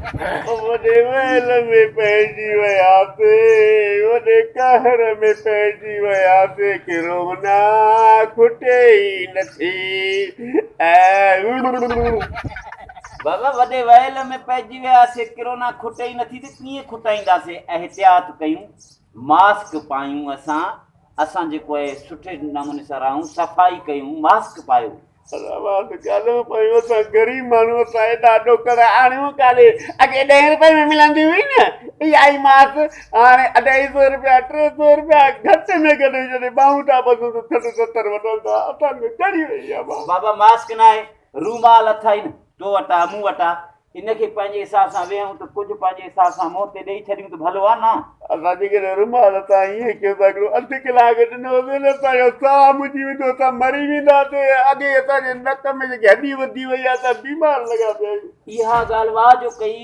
वॾे वहल में पइजी वियासीं, वॾे कहर में पइजी वियासीं, किरोना खुटे ई नथी। बाबा वॾे वहल में पइजी वियासीं, किरोना खुटे ई नथी त कीअं खुटाईंदासीं? एहतियात कयूं, मास्क पायूं, असां जेको आहे सुठे नमूने सां रहूं, सफ़ाई कयूं, मास्क पायूं। गरीब माण्हू असां एॾा ॾोकर आणियूं काॾे। अॻे 10 रुपए में मिलंदी हुई न इहा ई मास्क, हाणे 250 रुपया 300 रुपया घटि में घटि जॾहिं ॿाहूं था बसूं त 60-70 वठनि था। असांखे चढ़ी वई आहे बाबा। मास्क न आहे, रूमाल अथई न, तो वटा मूं वटा, इनखे पंहिंजे हिसाब सां वेहूं त कुझु पंहिंजे हिसाब सां मुंहं ते ॾेई छॾियूं त भलो आहे न। असां जेकॾहिं रूमाल असां ईअं कयूं था, हिकिड़ो अधु कलाक ॾिनोसीं न असांजो साह मुंहिंजी वेंदो, असां मरी वेंदासीं। अॻे असांजे नक में जेकी हॾी वधी वई आहे त बीमार लॻा पिया आहियूं। इहा ॻाल्हि वाह जो कई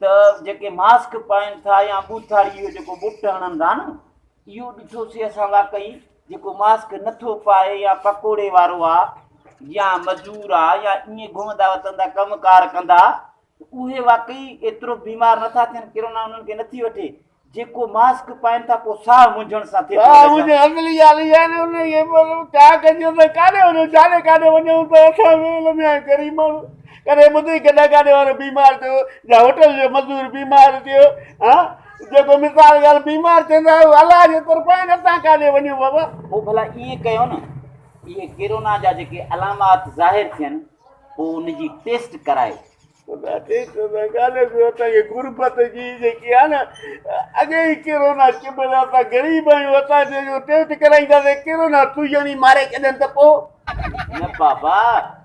त जेके मास्क पाइनि था या बूथाड़ी इहो जेको बुट हणनि था न, इहो ॾिठोसीं असां वाकई जेको मास्क नथो पाए या पकोड़े वारो आहे या मज़दूर आहे या ईअं घुमंदा वतंदा कमकार कंदा, उहे वाकई एतिरो बीमार नथा थियनि, किरोना उन्हनि खे नथी वठे। जेको मास्क पाइनि था पोइ साह मुंझण सां थिए असली ॻाल्हि इहा न हुन छा कजो त काॾे वञूं, काॾे वञूं त असां वेल में आहियूं गरीब माण्हू। कॾहिं ॿुधी कॾहिं काॾे वारो बीमार थियो या होटल जो मज़दूर बीमार थियो, हा जेको मिसाल ॻाल्हि बीमार थींदा अलाह जे तरफ़ां आहिनि, असां काॾे वञूं बाबा। पोइ भला ईअं कयो न, इहे किरोना जा जेके अलामात ज़ाहिर थियनि पोइ उनजी टेस्ट कराए। गुरबत जी जेकी आहे न, अॻे ई किरोना चिबल, असां ग़रीब आहियूं, असां टेस्ट कराईंदासीं किरोना सुजणी मारे छॾनि त पोइ न बाबा।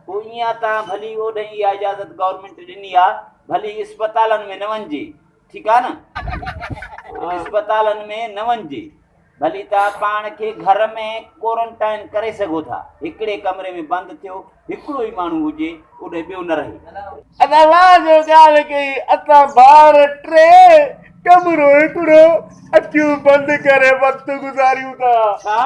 पोइ ईअं तव्हां भली ओॾे इहा इजाज़त गवर्नमेंट ॾिनी आहे, भली इस्पतालनि में न वञिजे, ठीकु आहे न, इस्पतालनि में न वञिजे, भली तव्हां पाण खे घर में क्वारंटाइन करे सघो था, हिकिड़े कमरे में बंदि थियो, हिकिड़ो ई माण्हू हुजे, ओॾे ॿियो न रहे। ॻाल्हि कई असां ॿार 3, कमरो हिकिड़ो, अखियूं बंदि करे वक़्तु गुज़ारियूं था। छा?